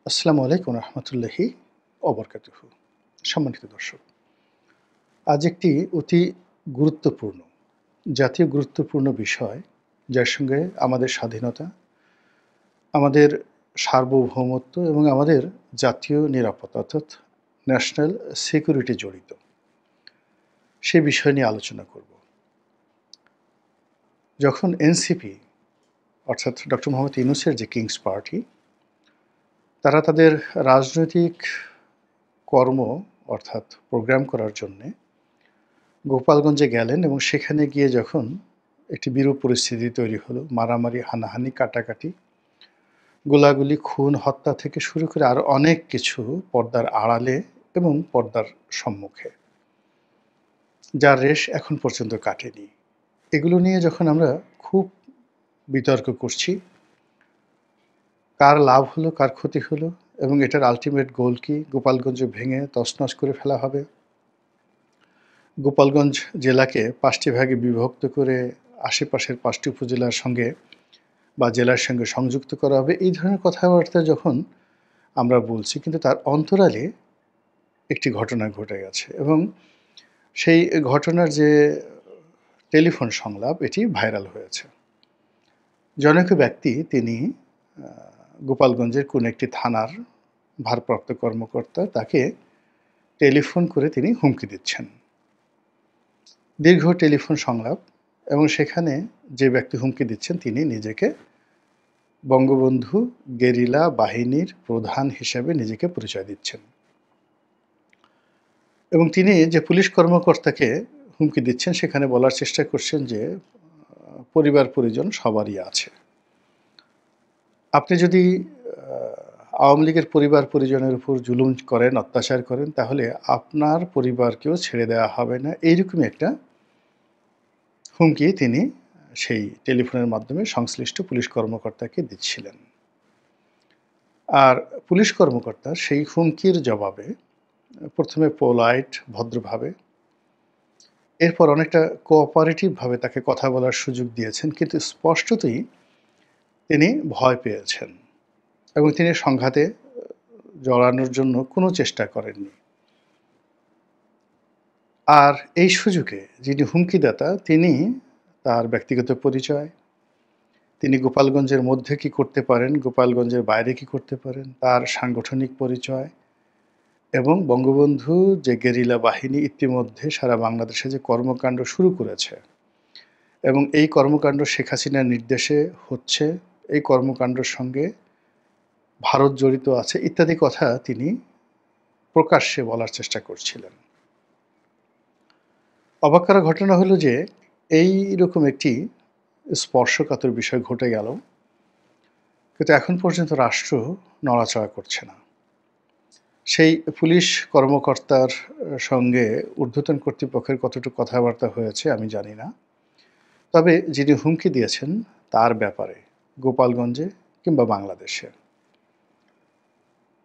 আসসালামু আলাইকুম রহমতুল্লাহি অবরকাতুহু। সম্মানিত দর্শক, আজ একটি অতি গুরুত্বপূর্ণ, জাতীয় গুরুত্বপূর্ণ বিষয়, যার সঙ্গে আমাদের স্বাধীনতা, আমাদের সার্বভৌমত্ব এবং আমাদের জাতীয় নিরাপত্তা অর্থাৎ ন্যাশনাল সিকিউরিটি জড়িত। সে বিষয় নিয়ে আলোচনা করব। যখন এনসিপি অর্থাৎ ডক্টর মোহাম্মদ ইউনূসের যে কিংস পার্টি, তারা তাদের রাজনৈতিক কর্ম অর্থাৎ প্রোগ্রাম করার জন্যে গোপালগঞ্জে গেলেন এবং সেখানে গিয়ে যখন একটি বিরূপ পরিস্থিতি তৈরি হলো, মারামারি, হানাহানি, কাটাকাটি, গোলাগুলি, খুন, হত্যা থেকে শুরু করে আরও অনেক কিছু পর্দার আড়ালে এবং পর্দার সম্মুখে, যার রেশ এখন পর্যন্ত কাটেনি। এগুলো নিয়ে যখন আমরা খুব বিতর্ক করছি, কার লাভ হলো, কার ক্ষতি হলো এবং এটার আলটিমেট গোল কি, গোপালগঞ্জ ভেঙে তছনছ করে ফেলা হবে, গোপালগঞ্জ জেলাকে ৫টি ভাগে বিভক্ত করে আশেপাশের ৫টি উপজেলার সঙ্গে বা জেলার সঙ্গে সংযুক্ত করা হবে, এই ধরনের কথাবার্তা যখন আমরা বলছি, কিন্তু তার অন্তরালে একটি ঘটনা ঘটে গেছে এবং সেই ঘটনার যে টেলিফোন সংলাপ, এটি ভাইরাল হয়েছে। জনৈক ব্যক্তি, তিনি গোপালগঞ্জের কোন একটি থানার ভারপ্রাপ্ত কর্মকর্তা, তাকে টেলিফোন করে তিনি হুমকি দিচ্ছেন। দীর্ঘ টেলিফোন সংলাপ এবং সেখানে যে ব্যক্তি হুমকি দিচ্ছেন তিনি নিজেকে বঙ্গবন্ধু গেরিলা বাহিনীর প্রধান হিসেবে নিজেকে পরিচয় দিচ্ছেন এবং তিনি যে পুলিশ কর্মকর্তাকে হুমকি দিচ্ছেন সেখানে বলার চেষ্টা করছেন যে পরিবার পরিজন সবারই আছে। আপনি যদি আওয়ামী লীগের পরিবার পরিজনের উপর জুলুম করেন, অত্যাচার করেন, তাহলে আপনার পরিবারকেও ছেড়ে দেওয়া হবে না, এইরকমই একটা হুমকি তিনি সেই টেলিফোনের মাধ্যমে সংশ্লিষ্ট পুলিশ কর্মকর্তাকে দিচ্ছিলেন। আর পুলিশ কর্মকর্তা সেই হুমকির জবাবে প্রথমে পোলাইট, ভদ্রভাবে, এরপর অনেকটা কোঅপারেটিভভাবে তাকে কথা বলার সুযোগ দিয়েছেন, কিন্তু স্পষ্টতই তিনি ভয় পেয়েছেন এবং তিনি সংঘাতে জড়ানোর জন্য কোনো চেষ্টা করেননি। আর এই সুযোগে যিনি হুমকিদাতা, তিনি তার ব্যক্তিগত পরিচয়, তিনি গোপালগঞ্জের মধ্যে কি করতে পারেন, গোপালগঞ্জের বাইরে কি করতে পারেন, তার সাংগঠনিক পরিচয় এবং বঙ্গবন্ধু যে গেরিলা বাহিনী ইতিমধ্যে সারা বাংলাদেশে যে কর্মকাণ্ড শুরু করেছে এবং এই কর্মকাণ্ড শেখ হাসিনার নির্দেশে হচ্ছে, এই কর্মকাণ্ডের সঙ্গে ভারত জড়িত আছে ইত্যাদি কথা তিনি প্রকাশ্যে বলার চেষ্টা করছিলেন। অবাক করা ঘটনা হলো যে এই রকম একটি স্পর্শকাতর বিষয় ঘটে গেল, কিন্তু এখন পর্যন্ত রাষ্ট্র নড়াচড়া করছে না। সেই পুলিশ কর্মকর্তার সঙ্গে ঊর্ধ্বতন কর্তৃপক্ষের কতটুকু কথাবার্তা হয়েছে আমি জানি না, তবে যিনি হুমকি দিয়েছেন তার ব্যাপারে গোপালগঞ্জে কিংবা বাংলাদেশে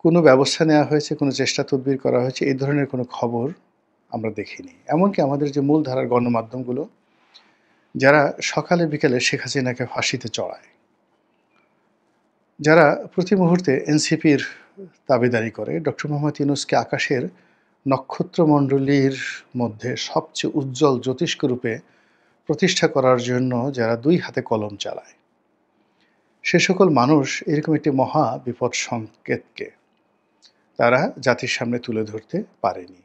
কোনো ব্যবস্থা নেওয়া হয়েছে, কোনো চেষ্টা তদবির করা হয়েছে, এই ধরনের কোনো খবর আমরা দেখিনি। এমনকি আমাদের যে মূলধারার গণমাধ্যমগুলো, যারা সকালে বিকেলে শেখ হাসিনাকে ফাঁসিতে চড়ায়, যারা প্রতি মুহূর্তে এনসিপির দাবিদারি করে, ডক্টর মোহাম্মদ ইউনূসকে আকাশের নক্ষত্রমণ্ডলীর মধ্যে সবচেয়ে উজ্জ্বল জ্যোতিষ্ক রূপে প্রতিষ্ঠা করার জন্য যারা দুই হাতে কলম চালায়, সে সকল মানুষ এরকম একটি মহা বিপদ সংকেতকে তারা জাতির সামনে তুলে ধরতে পারেনি।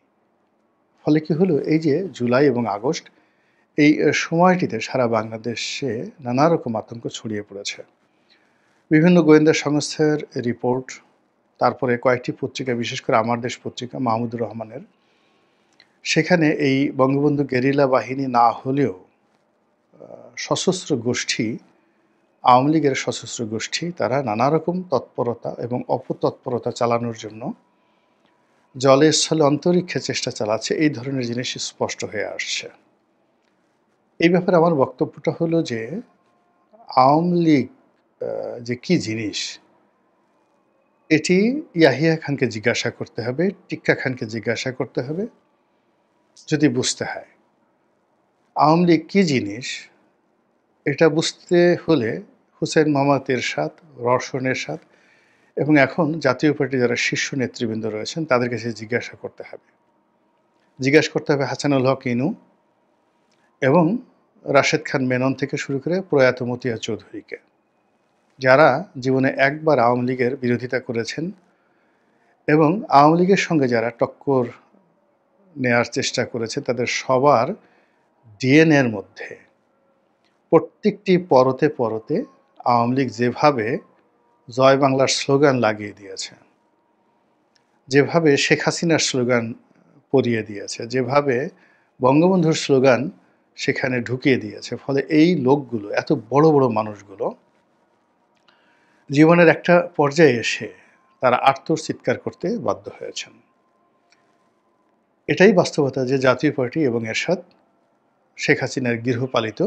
ফলে কি হলো, এই যে জুলাই এবং আগস্ট, এই সময়টিতে সারা বাংলাদেশে নানা রকম আতঙ্ক ছড়িয়ে পড়েছে। বিভিন্ন গোয়েন্দা সংস্থার রিপোর্ট, তারপরে কয়েকটি পত্রিকা, বিশেষ করে আমার দেশ পত্রিকা মাহমুদুর রহমানের, সেখানে এই বঙ্গবন্ধু গেরিলা বাহিনী না হলেও সশস্ত্র গোষ্ঠী, আওয়ামী লীগের সশস্ত্র গোষ্ঠী, তারা নানা রকম তৎপরতা এবং অপতৎপরতা চালানোর জন্য জলে স্থলে অন্তরিক্ষে চেষ্টা চালাচ্ছে, এই ধরনের জিনিস স্পষ্ট হয়ে আসছে। এই ব্যাপারে আমার বক্তব্যটা হলো যে আওয়ামী লীগ যে কী জিনিস, এটি ইয়াহিয়া খানকে জিজ্ঞাসা করতে হবে, টিক্কা খানকে জিজ্ঞাসা করতে হবে যদি বুঝতে হয়। আওয়ামী লীগ কী জিনিস এটা বুঝতে হলে হুসেন মোহাম্মদ এরশাদ, রওশন এরশাদ এবং এখন জাতীয় পার্টির যারা শীর্ষ নেতৃবৃন্দ রয়েছেন তাদের কাছে জিজ্ঞাসা করতে হবে হাসানুল হক ইনু এবং রাশেদ খান মেনন থেকে শুরু করে প্রয়াত মতিয়া চৌধুরীকে, যারা জীবনে একবার আওয়ামী লীগের বিরোধিতা করেছেন এবং আওয়ামী লীগের সঙ্গে যারা টক্কর নেয়ার চেষ্টা করেছে, তাদের সবার ডিএনএর মধ্যে প্রত্যেকটি পরতে পরতে আওয়ামী লীগ যেভাবে জয় বাংলার স্লোগান লাগিয়ে দিয়েছে, যেভাবে শেখ হাসিনার স্লোগান পরিয়ে দিয়েছে, যেভাবে বঙ্গবন্ধুর স্লোগান সেখানে ঢুকিয়ে দিয়েছে, ফলে এই লোকগুলো, এত বড় বড় মানুষগুলো জীবনের একটা পর্যায়ে এসে তারা আর্তচিৎকার করতে বাধ্য হয়েছেন। এটাই বাস্তবতা যে জাতীয় পার্টি এবং এরশাদ শেখ হাসিনার গৃহপালিত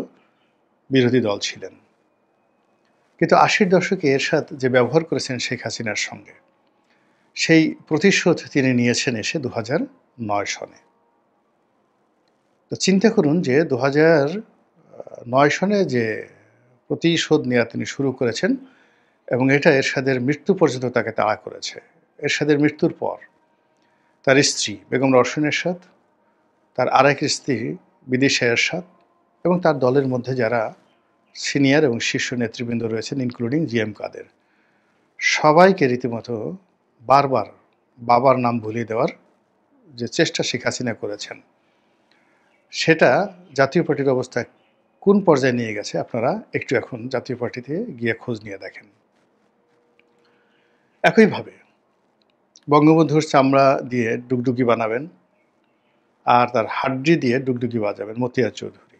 বিরোধী দল ছিলেন। কিন্তু ৮০ দশকে এরশাদ যে ব্যবহার করেছেন শেখ হাসিনার সঙ্গে, সেই প্রতিশোধ তিনি নিয়েছেন এসে ২০০৯ সনে। তো চিন্তা করুন যে ২০০৯ সনে যে প্রতিশোধ নেওয়া তিনি শুরু করেছেন এবং এটা এরশাদের মৃত্যু পর্যন্ত তাকে তাড়া করেছে। এরশাদের মৃত্যুর পর তার স্ত্রী বেগম রওশন এরশাদ, তার আরেক স্ত্রী বিদিশা এরশাদ এবং তার দলের মধ্যে যারা সিনিয়র এবং শীর্ষ নেতৃবৃন্দ রয়েছেন ইনক্লুডিং জিএম কাদের, সবাইকে রীতিমতো বারবার বাবার নাম ভুলিয়ে দেওয়ার যে চেষ্টা শেখ হাসিনা করেছেন, সেটা জাতীয় পার্টির অবস্থা কোন পর্যায়ে নিয়ে গেছে আপনারা একটু এখন জাতীয় পার্টিতে গিয়ে খোঁজ নিয়ে দেখেন। একইভাবে বঙ্গবন্ধুর চামড়া দিয়ে ডুগডুগি বানাবেন আর তার হাড্ডি দিয়ে ডুগডুগি বাজাবেন মতিয়া চৌধুরী।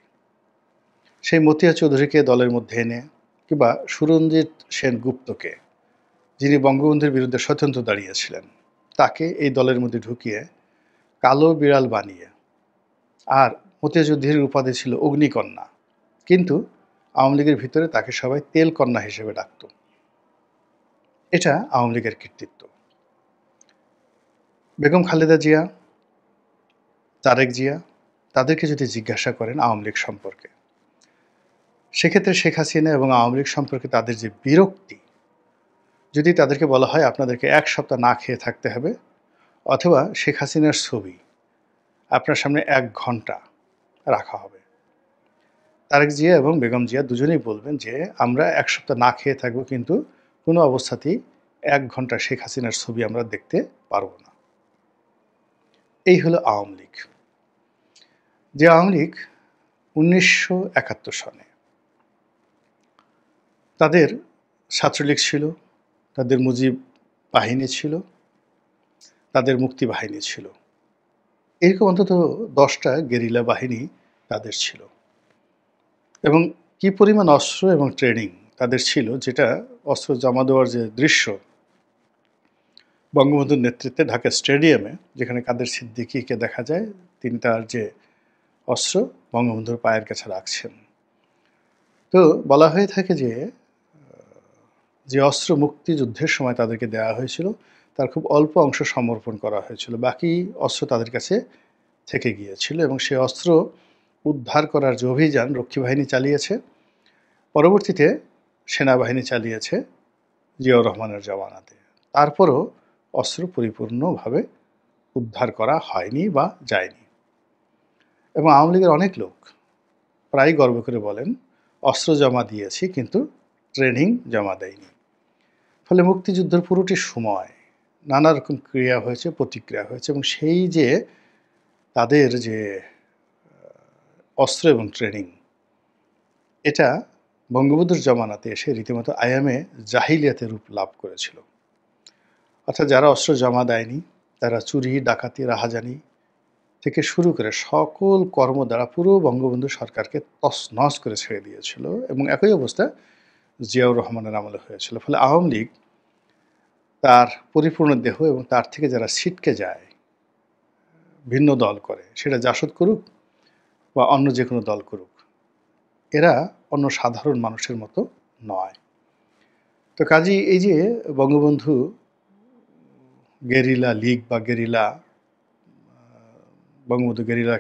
সেই মতিয়া চৌধুরীকে দলের মধ্যে এনে, কিংবা সুরঞ্জিত সেনগুপ্তকে, যিনি বঙ্গবন্ধুর বিরুদ্ধে স্বতন্ত্র দাঁড়িয়েছিলেন, তাকে এই দলের মধ্যে ঢুকিয়ে কালো বিড়াল বানিয়ে, আর মতিয়া চৌধুরীর উপাধি ছিল অগ্নিকন্যা, কিন্তু আওয়ামী লীগের ভিতরে তাকে সবাই তেলকন্যা হিসেবে ডাকত। এটা আওয়ামী লীগের কৃতিত্ব। বেগম খালেদা জিয়া, তারেক জিয়া, তাদেরকে যদি জিজ্ঞাসা করেন আওয়ামী লীগ সম্পর্কে, সেক্ষেত্রে শেখ হাসিনা এবং আওয়ামী লীগ সম্পর্কে তাদের যে বিরক্তি, যদি তাদেরকে বলা হয় আপনাদেরকে ১ সপ্তাহ না খেয়ে থাকতে হবে, অথবা শেখ হাসিনার ছবি আপনার সামনে ১ ঘন্টা রাখা হবে, তারেক জিয়া এবং বেগম জিয়া দুজনেই বলবেন যে আমরা ১ সপ্তাহ না খেয়ে থাকবো, কিন্তু কোনো অবস্থাতেই ১ ঘন্টা শেখ হাসিনার ছবি আমরা দেখতে পারবো না। এই হলো আওয়ামী লীগ। যে আওয়ামী লীগ ১৯৭১ সনে, তাদের ছাত্রলীগ ছিল, তাদের মুজিব বাহিনী ছিল, তাদের মুক্তি বাহিনী ছিল, এরকম অন্তত ১০টা গেরিলা বাহিনী তাদের ছিল। এবং কি পরিমাণ অস্ত্র এবং ট্রেনিং তাদের ছিল, যেটা অস্ত্র জমা দেওয়ার যে দৃশ্য বঙ্গবন্ধুর নেতৃত্বে ঢাকা স্টেডিয়ামে, যেখানে কাদের সিদ্দিকীকে দেখা যায় তিনি তার যে অস্ত্র বঙ্গবন্ধুর পায়ের কাছে রাখছেন। তো বলা হয়ে থাকে যে অস্ত্র মুক্তিযুদ্ধের সময় তাদেরকে দেওয়া হয়েছিল, তার খুব অল্প অংশ সমর্পণ করা হয়েছিল, বাকি অস্ত্র তাদের কাছে থেকে গিয়েছিল। এবং সেই অস্ত্র উদ্ধার করার যে অভিযান রক্ষী বাহিনী চালিয়েছে, পরবর্তীতে সেনাবাহিনী চালিয়েছে জিয়াউর রহমানের জমানাতে, তারপরও অস্ত্র পরিপূর্ণভাবে উদ্ধার করা হয়নি বা যায়নি। এবং আওয়ামী লীগের অনেক লোক প্রায় গর্ব করে বলেন অস্ত্র জমা দিয়েছি কিন্তু ট্রেনিং জমা দেয়নি। ফলে মুক্তিযুদ্ধের পুরোটি সময় নানা রকম ক্রিয়া হয়েছে, প্রতিক্রিয়া হয়েছে, এবং সেই যে তাদের যে অস্ত্র এবং ট্রেনিং, এটা বঙ্গবন্ধুর জমানাতে এসে রীতিমতো আয়ামে জাহিলিয়াতের রূপ লাভ করেছিল। অর্থাৎ যারা অস্ত্র জমা দেয়নি তারা চুরি, ডাকাতি, রাহাজানি থেকে শুরু করে সকল কর্ম দ্বারা পুরো বঙ্গবন্ধু সরকারকে তছনছ করে ছেড়ে দিয়েছিল। এবং একই অবস্থা জিয়াউর রহমানের আমলে হয়েছিল। ফলে আওয়ামী লীগ তার পরিপূর্ণ দেহ এবং তার থেকে যারা ছিটকে যায়, ভিন্ন দল করে, সেটা জাসদ করুক বা অন্য যে কোনো দল করুক, এরা অন্য সাধারণ মানুষের মতো নয়। তো কাজেই এই যে বঙ্গবন্ধু গেরিলা লীগ বা গেরিলা, বঙ্গবন্ধু গেরিলা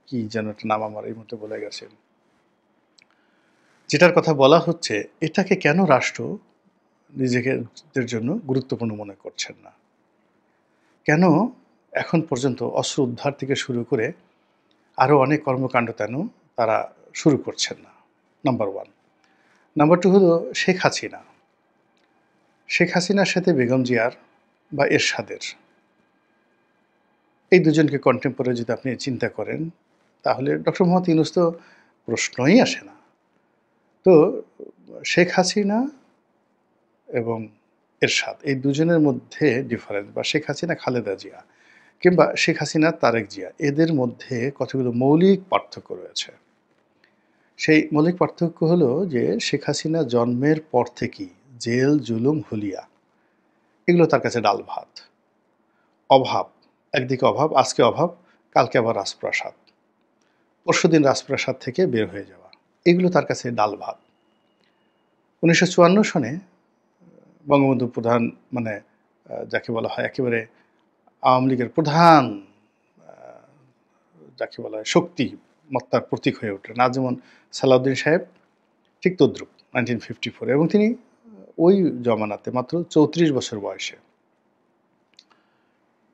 কি যেন একটা নাম আমার এই মতো বলে গেছেন, যেটার কথা বলা হচ্ছে, এটাকে কেন রাষ্ট্র নিজেদের জন্য গুরুত্বপূর্ণ মনে করছেন না? কেন এখন পর্যন্ত অস্ত্র উদ্ধার থেকে শুরু করে আরও অনেক কর্মকাণ্ড তারা শুরু করছেন না? নাম্বার 1। নাম্বার 2 হলো শেখ হাসিনা। শেখ হাসিনার সাথে বেগম জিয়ার বা এরশাদের, এই দুজনকে কন্টেম্পোরারি যদি আপনি চিন্তা করেন, তাহলে ডক্টর মোহাম্মদ ইউনূস তো প্রশ্নই আসে না। তো শেখ হাসিনা এবং এরশাদ, এই দুজনের মধ্যে ডিফারেন্স, বা শেখ হাসিনা খালেদা জিয়া কিংবা শেখ হাসিনা তারেক জিয়া, এদের মধ্যে কতগুলো মৌলিক পার্থক্য রয়েছে। সেই মৌলিক পার্থক্য হলো যে শেখ হাসিনা জন্মের পর থেকেই জেল, জুলুম, হুলিয়া, এগুলো তার কাছে ডাল ভাত। অভাব, একদিকে অভাব, আজকে অভাব, কালকে আবার রাজপ্রাসাদ, পরশুদিন রাজপ্রাসাদ থেকে বের হয়ে যাওয়া, এগুলো তার কাছে ডাল ভাত। 1954 সনে বঙ্গবন্ধু প্রধান, মানে যাকে বলা হয় একেবারে আওয়ামী লীগের প্রধান, যাকে বলা হয় শক্তি মত্তার প্রতীক হয়ে ওঠেন, আজ যেমন সালাউদ্দিন সাহেব ঠিক তদ্রুপ 1954, এবং তিনি ওই জমানাতে মাত্র 34 বছর বয়সে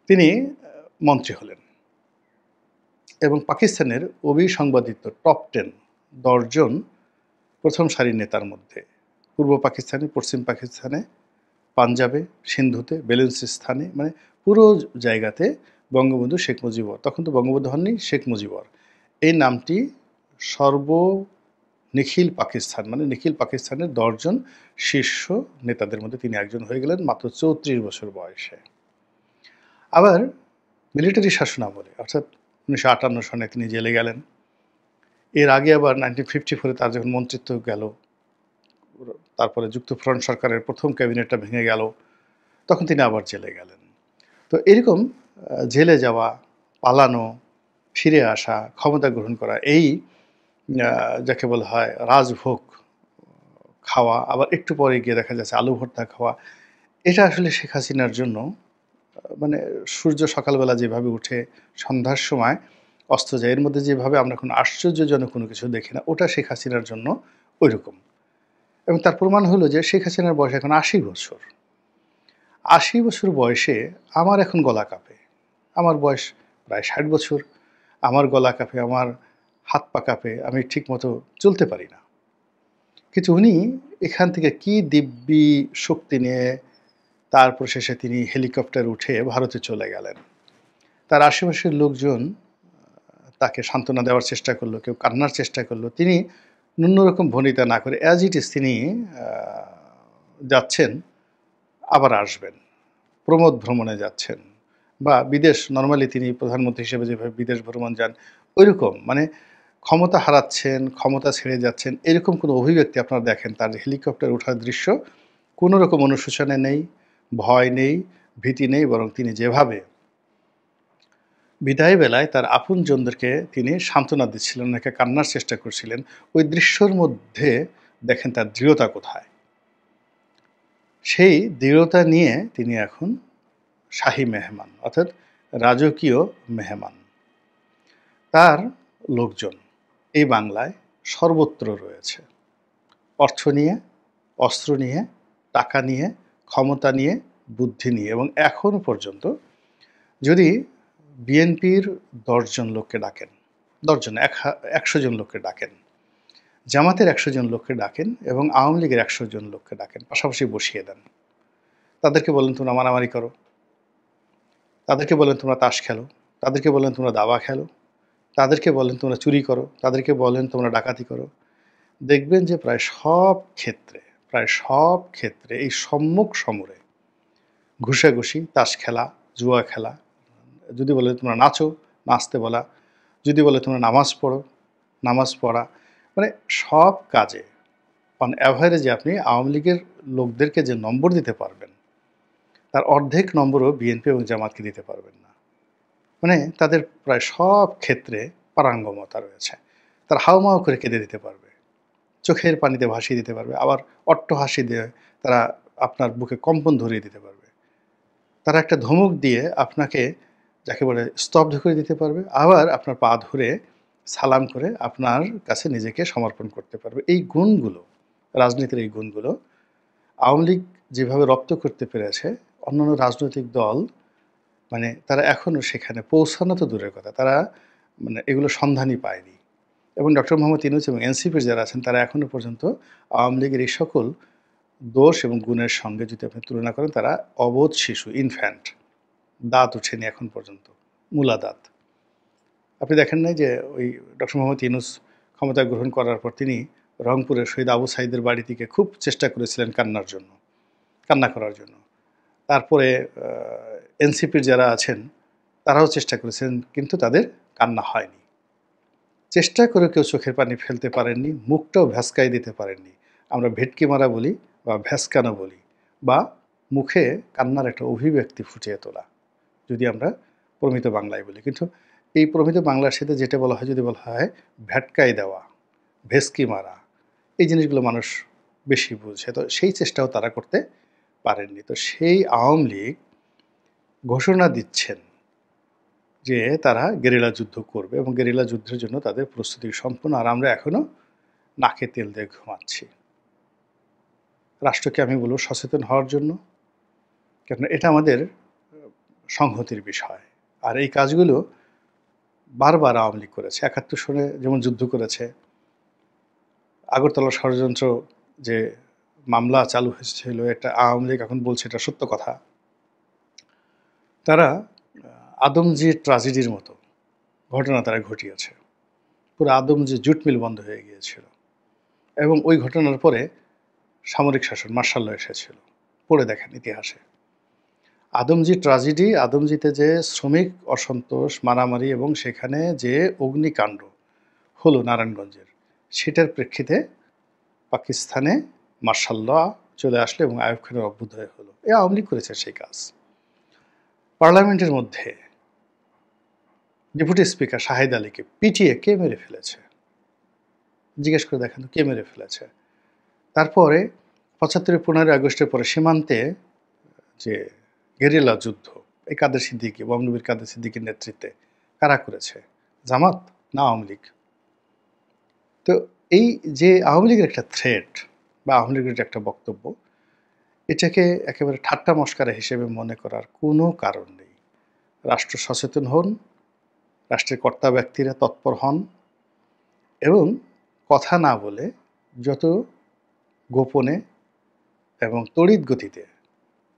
তিনি মন্ত্রী হলেন এবং পাকিস্তানের অবিসংবাদিত টপ 10 10 জন প্রথম সারির নেতার মধ্যে পূর্ব পাকিস্তানে, পশ্চিম পাকিস্তানে, পাঞ্জাবে, সিন্ধুতে, বেলুচিস্তানে, মানে পুরো জায়গাতে বঙ্গবন্ধু শেখ মুজিবর, তখন তো বঙ্গবন্ধু হননি, শেখ মুজিবর, এই নামটি নিখিল পাকিস্তান, মানে নিখিল পাকিস্তানের 10 জন শীর্ষ নেতাদের মধ্যে তিনি একজন হয়ে গেলেন মাত্র 34 বছর বয়সে। আবার মিলিটারি শাসন আমলে, অর্থাৎ 1958 সনে তিনি জেলে গেলেন। এর আগে আবার 1954-এ তার যখন মন্ত্রিত্ব গেল, তারপরে যুক্তফ্রন্ট সরকারের প্রথম ক্যাবিনেটটা ভেঙে গেল, তখন তিনি আবার জেলে গেলেন। তো এরকম জেলে যাওয়া, পালানো, ফিরে আসা, ক্ষমতা গ্রহণ করা, এই যাকে বলা হয় রাজভোগ খাওয়া, আবার একটু পরে গিয়ে দেখা যাচ্ছে আলু ভর্তা খাওয়া, এটা আসলে শেখ হাসিনার জন্য, মানে সূর্য সকালবেলা যেভাবে উঠে সন্ধ্যার সময় অস্ত যায়, এর মধ্যে যেভাবে আমরা কোনো আশ্চর্যজনক কোনো কিছু দেখি না, ওটা শেখ হাসিনার জন্য ওই রকম। এবং তার প্রমাণ হলো যে শেখ হাসিনার বয়স এখন 80 বছর। 80 বছর বয়সে আমার এখন গলা কাঁপে। আমার বয়স প্রায় 60 বছর, আমার গলা কাঁপে, আমার হাত পা কাঁপে, আমি ঠিকমতো চলতে পারি না। কিন্তু উনি এখান থেকে কি দিব্যি শক্তি নিয়ে তারপর শেষে তিনি হেলিকপ্টার উঠে ভারতে চলে গেলেন। তার আশেপাশের লোকজন তাকে সান্ত্বনা দেওয়ার চেষ্টা করলো, কেউ কান্নার চেষ্টা করলো। তিনি ন্যূনরকম ভনিতা না করে অ্যাজ ইট ইজ তিনি যাচ্ছেন, আবার আসবেন, প্রমোদ ভ্রমণে যাচ্ছেন, বা বিদেশ, নর্মালি তিনি প্রধানমন্ত্রী হিসেবে যেভাবে বিদেশ ভ্রমণ যান ওইরকম, মানে ক্ষমতা হারাচ্ছেন, ক্ষমতা ছেড়ে যাচ্ছেন, এরকম কোনো অভিব্যক্তি আপনারা দেখেন তার হেলিকপ্টার ওঠার দৃশ্য, কোনো রকম অনুশোচনা নেই, ভয় নেই, ভীতি নেই, বরং তিনি যেভাবে বিদায় বেলায় তার আপনজনদেরকে তিনি সান্ত্বনা দিচ্ছিলেন, ওনাকে কান্নার চেষ্টা করছিলেন, ওই দৃশ্যর মধ্যে দেখেন তার দৃঢ়তা কোথায়। সেই দৃঢ়তা নিয়ে তিনি এখন শাহী মেহমান, অর্থাৎ রাজকীয় মেহমান। তার লোকজন এই বাংলায় সর্বত্র রয়েছে, অর্থ নিয়ে, অস্ত্র নিয়ে, টাকা নিয়ে, ক্ষমতা নিয়ে, বুদ্ধি নিয়ে, এবং এখনও পর্যন্ত যদি বিএনপির 10 জন লোককে ডাকেন, 10 জন, 100 জন লোককে ডাকেন, জামাতের 100 জন লোককে ডাকেন এবং আওয়ামী লীগের 100 জন লোককে ডাকেন, পাশাপাশি বসিয়ে দেন, তাদেরকে বলেন তোমরা মারামারি করো, তাদেরকে বলেন তোমরা তাস খেলো, তাদেরকে বলেন তোমরা দাবা খেলো, তাদেরকে বলেন তোমরা চুরি করো, তাদেরকে বলেন তোমরা ডাকাতি করো, দেখবেন যে প্রায় সব ক্ষেত্রে এই সম্মুখ সমরে ঘুষাঘুষি, তাস খেলা, জুয়া খেলা, যদি বলে তোমরা নাচো, নাচতে বলা, যদি বলে তোমরা নামাজ পড়ো, নামাজ পড়া, মানে সব কাজে অন অ্যাভারেজে আপনি আওয়ামী লীগের লোকদেরকে যে নম্বর দিতে পারবেন, তার অর্ধেক নম্বরও বিএনপি এবং জামাতকে দিতে পারবেন না। মানে তাদের প্রায় সব ক্ষেত্রে পারঙ্গমতা রয়েছে। তার হাউমাউ করে কেঁদে দিতে পারবে, চোখের পানিতে ভাসিয়ে দিতে পারবে, আবার অট্টহাসি দিয়ে তারা আপনার বুকে কম্পন ধরিয়ে দিতে পারবে। তারা একটা ধমক দিয়ে আপনাকে, যাকে বলে, স্তব্ধ করে দিতে পারবে, আবার আপনার পা ধরে সালাম করে আপনার কাছে নিজেকে সমর্পণ করতে পারবে। এই গুণগুলো, রাজনীতির এই গুণগুলো আওয়ামী লীগ যেভাবে রপ্ত করতে পেরেছে, অন্যান্য রাজনৈতিক দল মানে তারা এখনও সেখানে পৌঁছানো তো দূরের কথা, তারা মানে এগুলো সন্ধানই পায়নি। এবং ডক্টর মোহাম্মদ ইউনূস এবং এনসিপির যারা আছেন তারা এখনও পর্যন্ত আওয়ামী লীগের এই সকল দোষ এবং গুণের সঙ্গে যদি আপনি তুলনা করেন, তারা অবোধ শিশু, ইনফ্যান্ট, দাঁত ওঠেনি এখন পর্যন্ত, মূলা দাঁত। আপনি দেখেন নাই যে ওই ডক্টর মোহাম্মদ ইউনূস ক্ষমতা গ্রহণ করার পর তিনি রংপুরের শহীদ আবু সাইদের বাড়ি থেকে খুব চেষ্টা করেছিলেন কান্না করার জন্য। তারপরে এনসিপির যারা আছেন তারাও চেষ্টা করেছেন, কিন্তু তাদের কান্না হয়নি। চেষ্টা করে কেউ চোখের পানি ফেলতে পারেননি, মুখটাও ভ্যাসকাই দিতে পারেননি। আমরা ভেটকি মারা বলি বা ভ্যাসকানো বলি, বা মুখে কান্নার একটা অভিব্যক্তি ফুটিয়ে তোলা, যদি আমরা প্রমিত বাংলায় বলি। কিন্তু এই প্রমিত বাংলার সাথে যেটা বলা হয়, যদি বলা হয় ভ্যাটকাই দেওয়া, ভেসকি মারা, এই জিনিসগুলো মানুষ বেশি বুঝে, তো সেই চেষ্টাও তারা করতে পারেননি। তো সেই আওয়ামী লীগ ঘোষণা দিচ্ছেন যে তারা গেরিলা যুদ্ধ করবে এবং গেরিলা যুদ্ধের জন্য তাদের প্রস্তুতি সম্পূর্ণ, আর আমরা এখনও নাকে তেল দিয়ে ঘুমাচ্ছি। রাষ্ট্রকে আমি বলব সচেতন হওয়ার জন্য, কেন এটা আমাদের সংহতির বিষয়। আর এই কাজগুলো বারবার আওয়ামী লীগ করেছে। ৭১ সনে যেমন যুদ্ধ করেছে, আগরতলা ষড়যন্ত্র যে মামলা চালু হয়েছিল, এটা আওয়ামী লীগ এখন বলছে এটা সত্য কথা। তারা আদমজি ট্র্যাজেডির মতো ঘটনা তারা ঘটিয়েছে। পুরো আদমজি জুট মিল বন্ধ হয়ে গিয়েছিল, এবং ওই ঘটনার পরে সামরিক শাসন মার্শাল ল এসেছিল। পড়ে দেখেন ইতিহাসে আদমজি ট্র্যাজেডি, আদমজিতে যে শ্রমিক অসন্তোষ, মারামারি এবং সেখানে যে অগ্নিকাণ্ড হলো নারায়ণগঞ্জের, সেটার প্রেক্ষিতে পাকিস্তানে মার্শাল ল চলে আসলো এবং আইয়ুব খানের অভ্যুদয় হলো। এ আওয়ামী লীগ করেছে সেই কাজ। পার্লামেন্টের মধ্যে ডেপুটি স্পিকার শাহেদ আলীকে পিটিয়ে কে মেরে ফেলেছে? জিজ্ঞেস করে দেখেন তো কে মেরে ফেলেছে। তারপরে ৭৫ 15 আগস্টের পরে সীমান্তে যে গেরিলা যুদ্ধ, এই কাদের সিদ্দিকী, বঙ্গবীর কাদের সিদ্দিকীর নেতৃত্বে কারা করেছে? জামাত না আওয়ামী লীগ? তো এই যে আওয়ামী লীগের একটা থ্রেট বা আওয়ামী লীগের একটা বক্তব্য, এটাকে একেবারে ঠাট্টা মশকারা হিসেবে মনে করার কোনো কারণ নেই। রাষ্ট্র সচেতন হন, রাষ্ট্রের কর্তা ব্যক্তিরা তৎপর হন, এবং কথা না বলে যত গোপনে এবং তড়িৎ গতিতে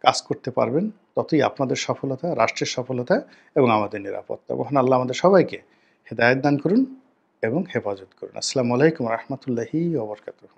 কাজ করতে পারবেন, ততই আপনাদের সফলতা, রাষ্ট্রের সফলতা এবং আমাদের নিরাপত্তা। মহান আল্লাহ আমাদের সবাইকে হেদায়েত দান করুন এবং হেফাজত করুন। আসসালামু আলাইকুম রহমতুল্লাহি ওয়া বারাকাতুহু।